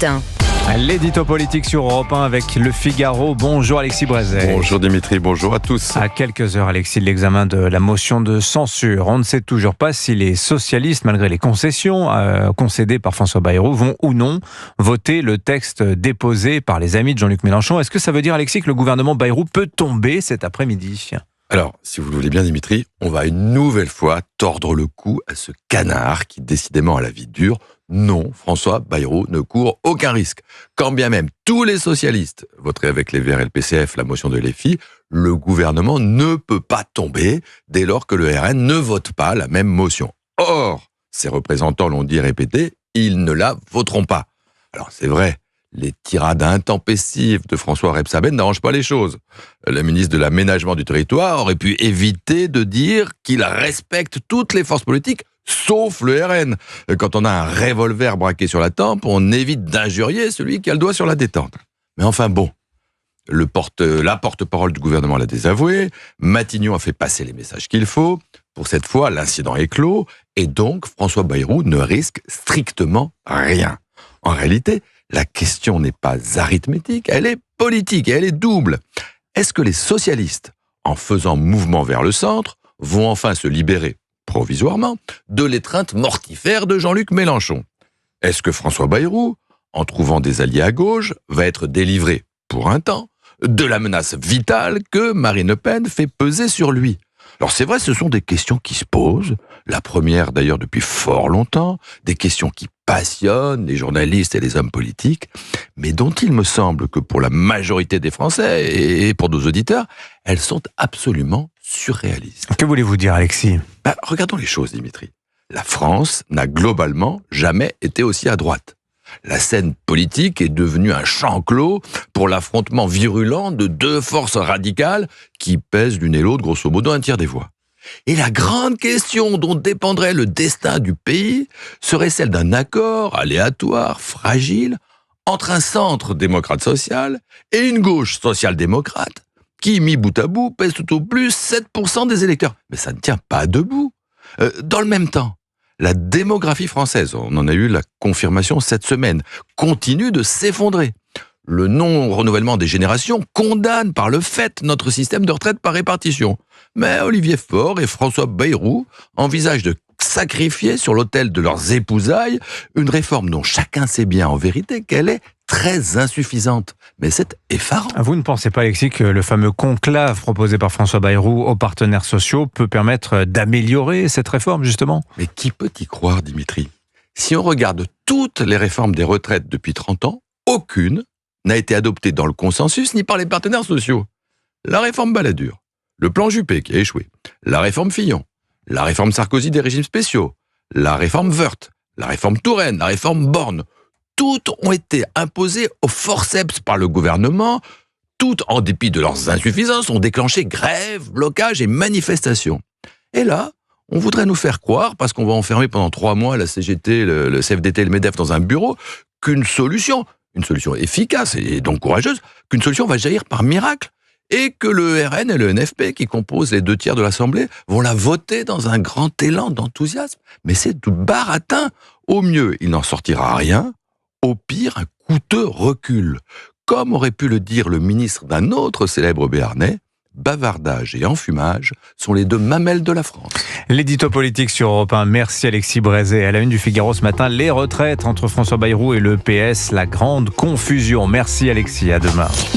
matin. L'édito politique sur Europe 1 avec Le Figaro. Bonjour Alexis Brézet. Bonjour Dimitri, bonjour à tous. À quelques heures, Alexis, de l'examen de la motion de censure. On ne sait toujours pas si les socialistes, malgré les concessions concédées par François Bayrou, vont ou non voter le texte déposé par les amis de Jean-Luc Mélenchon. Est-ce que ça veut dire, Alexis, que le gouvernement Bayrou peut tomber cet après-midi ? Alors, si vous le voulez bien Dimitri, on va une nouvelle fois tordre le cou à ce canard qui décidément a la vie dure. Non, François Bayrou ne court aucun risque. Quand bien même tous les socialistes voteraient avec les Verts et le PCF la motion de LFI, le gouvernement ne peut pas tomber dès lors que le RN ne vote pas la même motion. Or, ses représentants l'ont dit et répété, ils ne la voteront pas. Alors c'est vrai, les tirades intempestives de François Rebsaben n'arrangent pas les choses. Le ministre de l'Aménagement du Territoire aurait pu éviter de dire qu'il respecte toutes les forces politiques, sauf le RN. Quand on a un revolver braqué sur la tempe, on évite d'injurier celui qui a le doigt sur la détente. Mais enfin bon, la porte-parole du gouvernement l'a désavoué, Matignon a fait passer les messages qu'il faut. Pour cette fois, l'incident est clos, et donc François Bayrou ne risque strictement rien. En réalité, la question n'est pas arithmétique, elle est politique et elle est double. Est-ce que les socialistes, en faisant mouvement vers le centre, vont enfin se libérer, provisoirement, de l'étreinte mortifère de Jean-Luc Mélenchon ? Est-ce que François Bayrou, en trouvant des alliés à gauche, va être délivré, pour un temps, de la menace vitale que Marine Le Pen fait peser sur lui ? Alors c'est vrai, ce sont des questions qui se posent, la première d'ailleurs depuis fort longtemps, des questions qui passionnent les journalistes et les hommes politiques, mais dont il me semble que pour la majorité des Français et pour nos auditeurs, elles sont absolument surréalistes. Que voulez-vous dire, Alexis ? Regardons les choses, Dimitri. La France n'a globalement jamais été aussi à droite. La scène politique est devenue un champ clos pour l'affrontement virulent de deux forces radicales qui pèsent l'une et l'autre, grosso modo, un tiers des voix. Et la grande question dont dépendrait le destin du pays serait celle d'un accord aléatoire, fragile, entre un centre démocrate-social et une gauche social-démocrate qui, mis bout à bout, pèse tout au plus 7% des électeurs. Mais ça ne tient pas debout. Dans le même temps, la démographie française, on en a eu la confirmation cette semaine, continue de s'effondrer. Le non-renouvellement des générations condamne par le fait notre système de retraite par répartition. Mais Olivier Faure et François Bayrou envisagent de sacrifier sur l'autel de leurs épousailles une réforme dont chacun sait bien en vérité qu'elle est très insuffisante. Mais c'est effarant. Vous ne pensez pas, Alexis, que le fameux conclave proposé par François Bayrou aux partenaires sociaux peut permettre d'améliorer cette réforme, justement ? Mais qui peut y croire, Dimitri ? Si on regarde toutes les réformes des retraites depuis 30 ans, aucune n'a été adoptée dans le consensus ni par les partenaires sociaux. La réforme Balladur, le plan Juppé qui a échoué, la réforme Fillon, la réforme Sarkozy des régimes spéciaux, la réforme Woerth, la réforme Touraine, la réforme Borne, toutes ont été imposées au forceps par le gouvernement, toutes, en dépit de leurs insuffisances, ont déclenché grèves, blocages et manifestations. Et là, on voudrait nous faire croire, parce qu'on va enfermer pendant 3 mois la CGT, le CFDT et le MEDEF dans un bureau, qu'une solution efficace et donc courageuse, qu'une solution va jaillir par miracle, et que le RN et le NFP, qui composent les 2 tiers de l'Assemblée, vont la voter dans un grand élan d'enthousiasme. Mais c'est tout baratin. Au mieux, il n'en sortira rien. Au pire, un coûteux recul. Comme aurait pu le dire le ministre d'un autre célèbre béarnais, bavardage et enfumage sont les 2 mamelles de la France. L'édito politique sur Europe 1. Merci Alexis Brézet. À la une du Figaro ce matin, les retraites entre François Bayrou et le PS, la grande confusion. Merci Alexis, à demain.